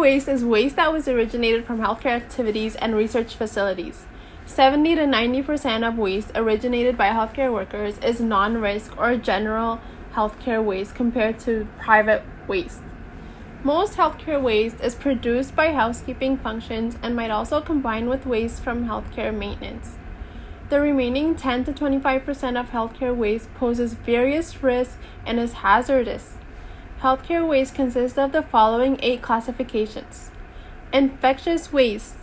waste is waste that was originated from healthcare activities and research facilities. 70 to 90% of waste originated by healthcare workers is non-risk or general healthcare waste compared to private waste. Most healthcare waste is produced by housekeeping functions and might also combine with waste from healthcare maintenance. The remaining 10 to 25% of healthcare waste poses various risks and is hazardous. Healthcare waste consists of the following 8 classifications. Infectious waste.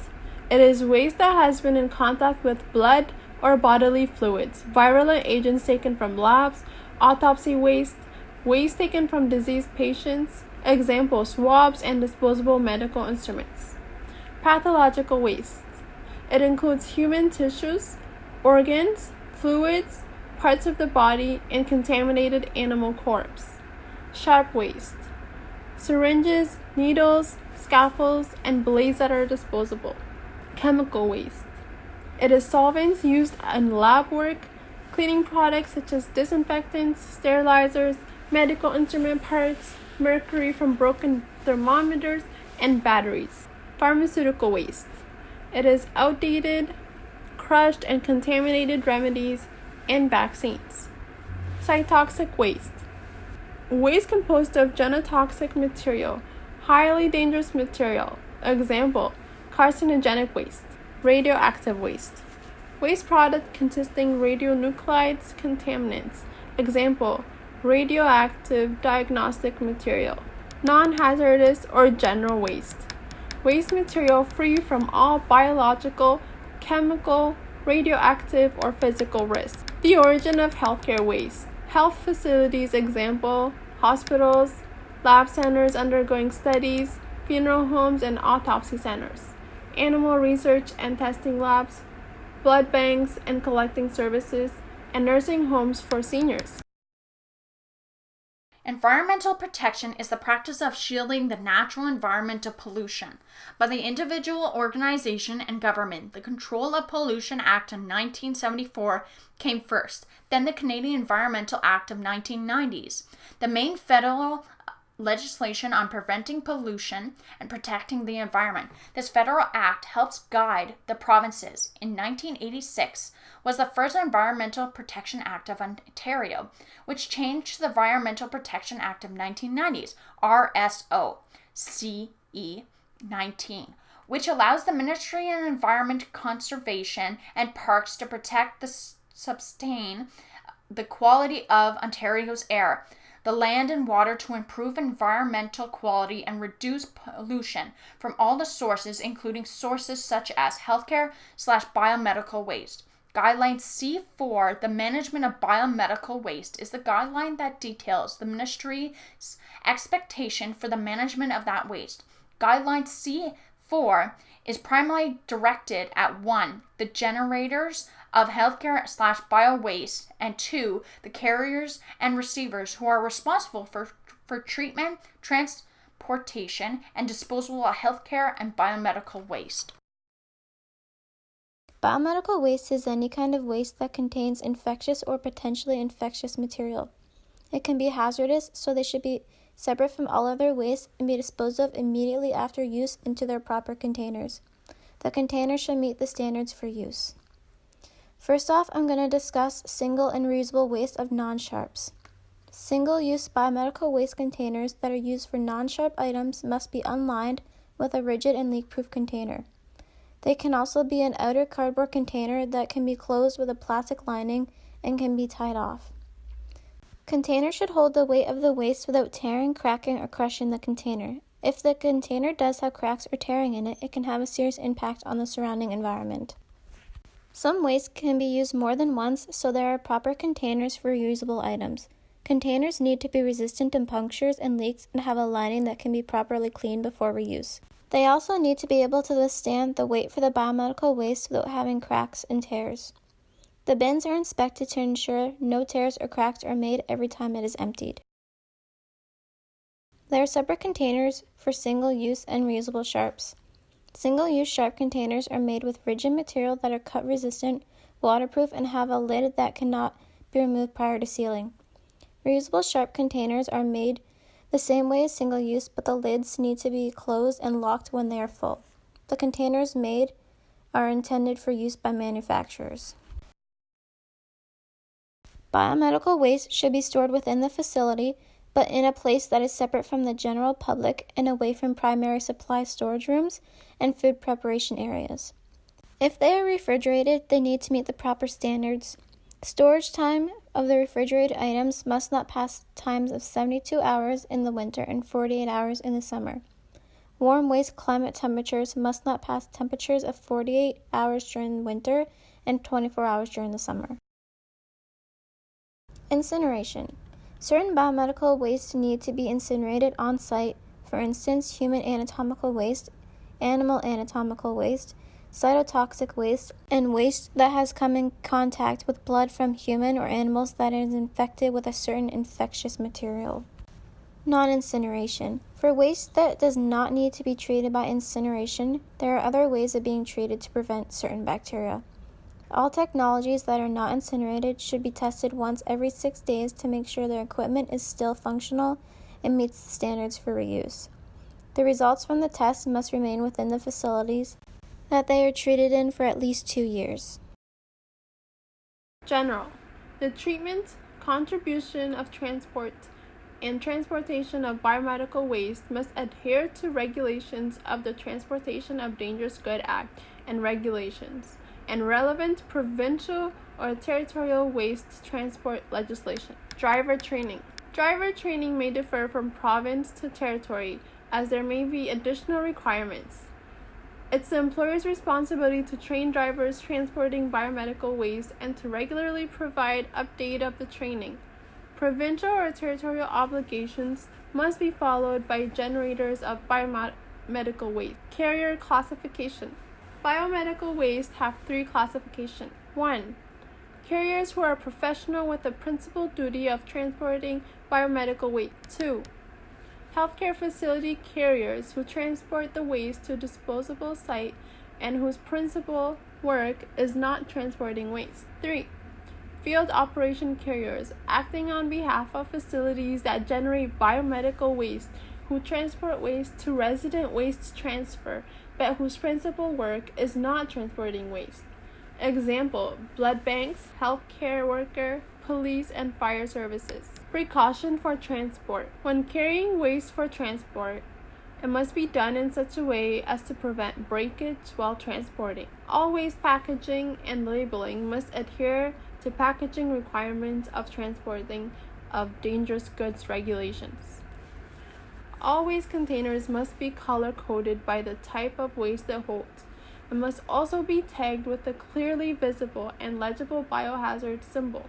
It is waste that has been in contact with blood or bodily fluids, virulent agents taken from labs, autopsy waste, waste taken from diseased patients, example, swabs and disposable medical instruments. Pathological waste. It includes human tissues, organs, fluids, parts of the body, and contaminated animal corpse. Sharp waste. Syringes, needles, scalpels, and blades that are disposable. Chemical waste. It is solvents used in lab work, cleaning products such as disinfectants, sterilizers, medical instrument parts, mercury from broken thermometers, and batteries. Pharmaceutical waste. It is outdated, crushed, and contaminated remedies and vaccines. Cytotoxic waste. Waste composed of genotoxic material, highly dangerous material. Example, carcinogenic waste. Radioactive waste. Waste product consisting radionuclides, contaminants. Example, radioactive diagnostic material. Non-hazardous or general waste. Waste material free from all biological, chemical, radioactive, or physical risk. The origin of healthcare waste. Health facilities, example, hospitals, lab centers undergoing studies, funeral homes, and autopsy centers. Animal research and testing labs, blood banks and collecting services, and nursing homes for seniors. Environmental protection is the practice of shielding the natural environment of pollution by the individual, organization, and government. The Control of Pollution Act of 1974 came first, then the Canadian Environmental Act of 1990s. The main federal legislation on preventing pollution and protecting the environment. This federal act helps guide the provinces. In 1986 was the first Environmental Protection Act of Ontario, which changed to the Environmental Protection Act of 1990s, RSO CE 19, which allows the Ministry of Environment, Conservation and Parks to protect sustain the quality of Ontario's air, the land and water, to improve environmental quality and reduce pollution from all the sources, including sources such as healthcare/biomedical waste. Guideline C4, the management of biomedical waste, is the guideline that details the ministry's expectation for the management of that waste. Guideline C4 is primarily directed at 1. The generators of healthcare/bio waste, and 2. The carriers and receivers who are responsible for treatment, transportation, and disposal of healthcare and biomedical waste. Biomedical waste is any kind of waste that contains infectious or potentially infectious material. It can be hazardous, so they should be separate from all other waste and be disposed of immediately after use into their proper containers. The container should meet the standards for use. First off, I'm going to discuss single and reusable waste of non-sharps. Single-use biomedical waste containers that are used for non-sharp items must be unlined with a rigid and leak-proof container. They can also be an outer cardboard container that can be closed with a plastic lining and can be tied off. Containers should hold the weight of the waste without tearing, cracking, or crushing the container. If the container does have cracks or tearing in it, it can have a serious impact on the surrounding environment. Some waste can be used more than once, so there are proper containers for reusable items. Containers need to be resistant to punctures and leaks and have a lining that can be properly cleaned before reuse. They also need to be able to withstand the weight for the biomedical waste without having cracks and tears. The bins are inspected to ensure no tears or cracks are made every time it is emptied. There are separate containers for single-use and reusable sharps. Single-use sharp containers are made with rigid material that are cut-resistant, waterproof, and have a lid that cannot be removed prior to sealing. Reusable sharp containers are made the same way as single use, but the lids need to be closed and locked when they are full. The containers made are intended for use by manufacturers. Biomedical waste should be stored within the facility, but in a place that is separate from the general public and away from primary supply storage rooms and food preparation areas. If they are refrigerated, they need to meet the proper standards. Storage time of the refrigerated items must not pass times of 72 hours in the winter and 48 hours in the summer. Warm waste climate temperatures must not pass temperatures of 48 hours during winter and 24 hours during the summer. Incineration. Certain biomedical waste need to be incinerated on site, for instance, human anatomical waste, animal anatomical waste, cytotoxic waste, and waste that has come in contact with blood from human or animals that is infected with a certain infectious material. Non-incineration. For waste that does not need to be treated by incineration, there are other ways of being treated to prevent certain bacteria. All technologies that are not incinerated should be tested once every 6 days to make sure their equipment is still functional and meets the standards for reuse. The results from the test must remain within the facilities that they are treated in for at least 2 years. General. The treatment, contribution of transport, and transportation of biomedical waste must adhere to regulations of the Transportation of Dangerous Goods Act and regulations, and relevant provincial or territorial waste transport legislation. Driver training. Driver training may differ from province to territory, as there may be additional requirements. It's the employer's responsibility to train drivers transporting biomedical waste and to regularly provide update of the training. Provincial or territorial obligations must be followed by generators of biomedical waste. Carrier classification. Biomedical waste have 3 classifications. 1. Carriers who are professional with the principal duty of transporting biomedical waste. 2. Healthcare facility carriers who transport the waste to a disposable site and whose principal work is not transporting waste. 3. Field operation carriers acting on behalf of facilities that generate biomedical waste who transport waste to resident waste transfer, but whose principal work is not transporting waste. Example, blood banks, healthcare worker, police, and fire services. Precaution for transport. When carrying waste for transport, it must be done in such a way as to prevent breakage while transporting. All waste packaging and labeling must adhere to packaging requirements of transporting of dangerous goods regulations. All waste containers must be color-coded by the type of waste it holds. It must also be tagged with a clearly visible and legible biohazard symbol.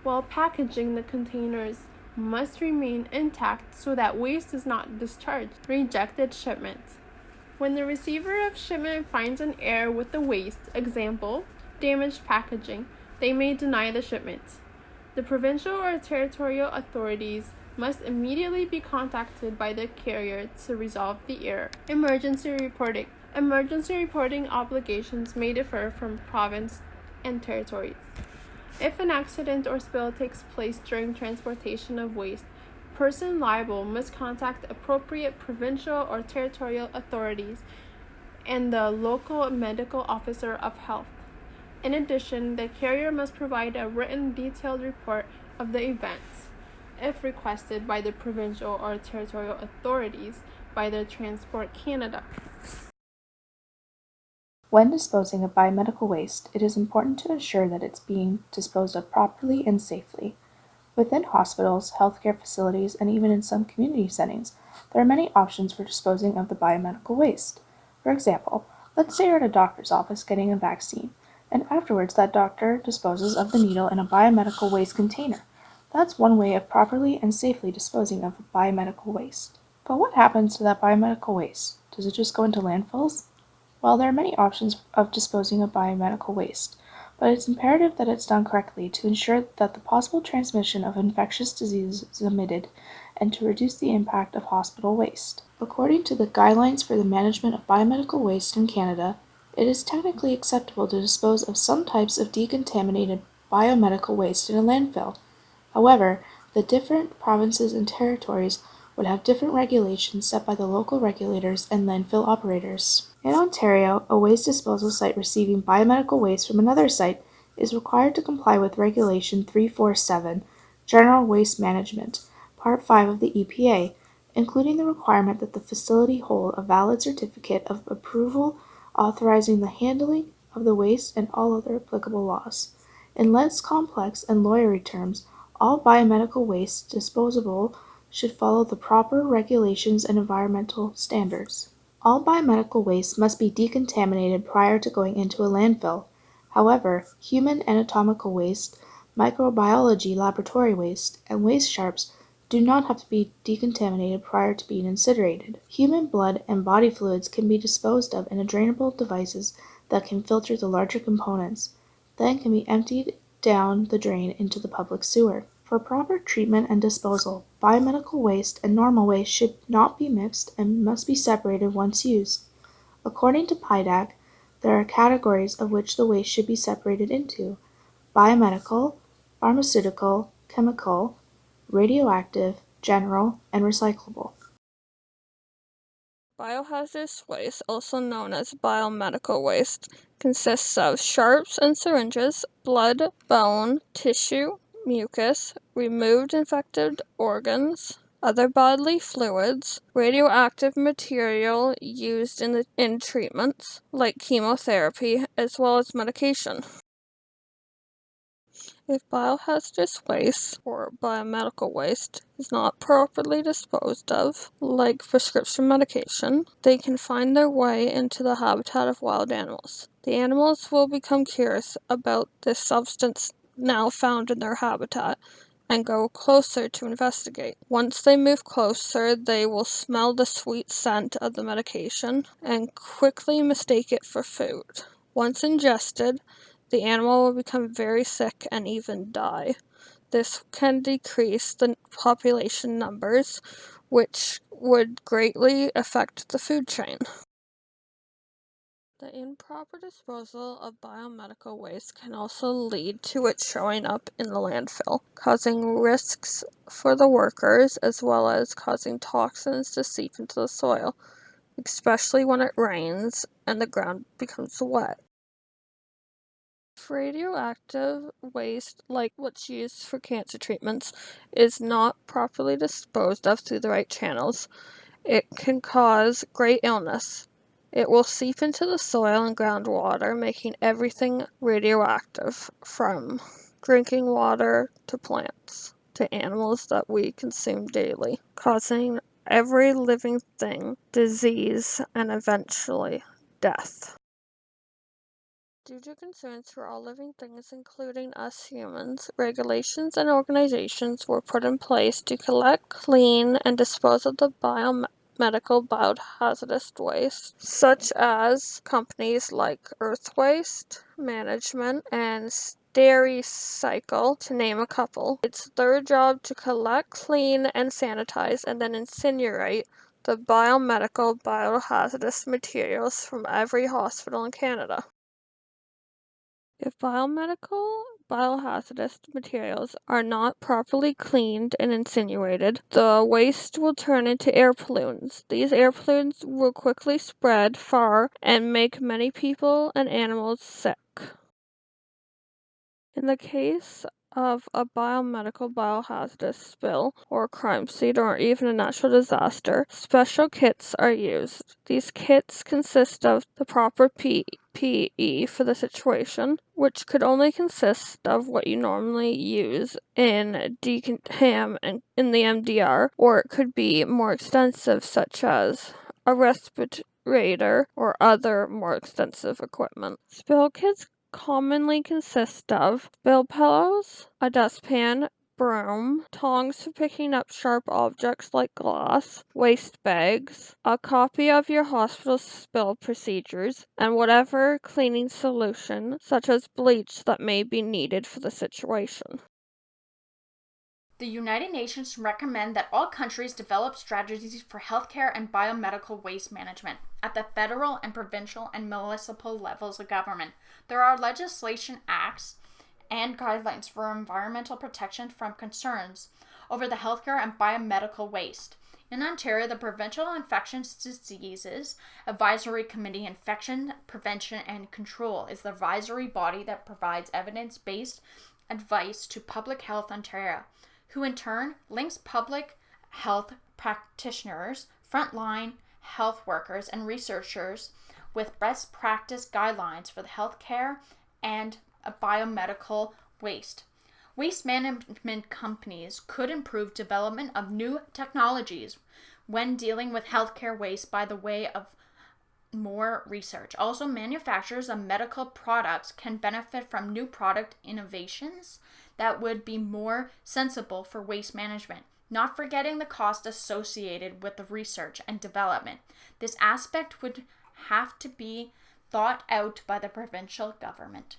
While packaging, the containers must remain intact so that waste is not discharged. Rejected shipment. When the receiver of shipment finds an error with the waste, example, damaged packaging, they may deny the shipment. The provincial or territorial authorities must immediately be contacted by the carrier to resolve the error. Emergency reporting. Emergency reporting obligations may differ from province and territories. If an accident or spill takes place during transportation of waste, person liable must contact appropriate provincial or territorial authorities and the local medical officer of health. In addition, the carrier must provide a written detailed report of the events, if requested by the provincial or territorial authorities by the Transport Canada. When disposing of biomedical waste, it is important to ensure that it's being disposed of properly and safely. Within hospitals, healthcare facilities, and even in some community settings, there are many options for disposing of the biomedical waste. For example, let's say you're at a doctor's office getting a vaccine, and afterwards that doctor disposes of the needle in a biomedical waste container. That's one way of properly and safely disposing of biomedical waste. But what happens to that biomedical waste? Does it just go into landfills? Well, there are many options of disposing of biomedical waste, but it's imperative that it's done correctly to ensure that the possible transmission of infectious diseases is omitted and to reduce the impact of hospital waste. According to the Guidelines for the Management of Biomedical Waste in Canada, it is technically acceptable to dispose of some types of decontaminated biomedical waste in a landfill. However, The different provinces and territories would have different regulations set by the local regulators and landfill operators. In Ontario, a waste disposal site receiving biomedical waste from another site is required to comply with Regulation 347, General Waste Management, Part 5 of the EPA, including the requirement that the facility hold a valid certificate of approval authorizing the handling of the waste and all other applicable laws. In less complex and lawyery terms, all biomedical waste disposable should follow the proper regulations and environmental standards. All biomedical waste must be decontaminated prior to going into a landfill. However, human anatomical waste, microbiology laboratory waste, and waste sharps do not have to be decontaminated prior to being incinerated. Human blood and body fluids can be disposed of in drainable devices that can filter the larger components, then can be emptied down the drain into the public sewer. For proper treatment and disposal, biomedical waste and normal waste should not be mixed and must be separated once used. According to PIDAC, there are categories of which the waste should be separated into: biomedical, pharmaceutical, chemical, radioactive, general, and recyclable. Biohazardous waste, also known as biomedical waste, consists of sharps and syringes, blood, bone, tissue, mucus, removed infected organs, other bodily fluids, radioactive material used in treatments like chemotherapy, as well as medication. If biohazardous waste or biomedical waste is not properly disposed of, like prescription medication, they can find their way into the habitat of wild animals. The animals will become curious about this substance now found in their habitat and go closer to investigate. Once they move closer, they will smell the sweet scent of the medication and quickly mistake it for food. Once ingested, the animal will become very sick and even die. This can decrease the population numbers, which would greatly affect the food chain. The improper disposal of biomedical waste can also lead to it showing up in the landfill, causing risks for the workers as well as causing toxins to seep into the soil, especially when it rains and the ground becomes wet. If radioactive waste, like what's used for cancer treatments, is not properly disposed of through the right channels, it can cause great illness. It will seep into the soil and groundwater, making everything radioactive, from drinking water to plants to animals that we consume daily, causing every living thing disease and eventually death. Due to concerns for all living things, including us humans, regulations and organizations were put in place to collect, clean, and dispose of the biomedical biohazardous waste, such as companies like Earth Waste Management and Stericycle, to name a couple. It's their job to collect, clean, and sanitize, and then incinerate the biomedical biohazardous materials from every hospital in Canada. If biomedical biohazardous materials are not properly cleaned and incinerated, the waste will turn into air pollutants. These air pollutants will quickly spread far and make many people and animals sick. In the case of a biomedical biohazardous spill or crime scene or even a natural disaster, special kits are used. These kits consist of the proper PPE for the situation, which could only consist of what you normally use in decam and in the MDR, or it could be more extensive, such as a respirator or other more extensive equipment. Spill kits commonly consist of spill pillows, a dustpan, broom, tongs for picking up sharp objects like glass, waste bags, a copy of your hospital spill procedures, and whatever cleaning solution, such as bleach, that may be needed for the situation. The United Nations recommend that all countries develop strategies for healthcare and biomedical waste management at the federal and provincial and municipal levels of government. There are legislation, acts, and guidelines for environmental protection from concerns over the healthcare and biomedical waste. In Ontario, the Provincial Infectious Diseases Advisory Committee, Infection Prevention and Control, is the advisory body that provides evidence-based advice to Public Health Ontario, who in turn links public health practitioners, frontline health workers, and researchers with best practice guidelines for the healthcare and biomedical waste. Waste management companies could improve development of new technologies when dealing with healthcare waste by the way of more research. Also, manufacturers of medical products can benefit from new product innovations that would be more sensible for waste management, not forgetting the cost associated with the research and development. This aspect would have to be thought out by the provincial government.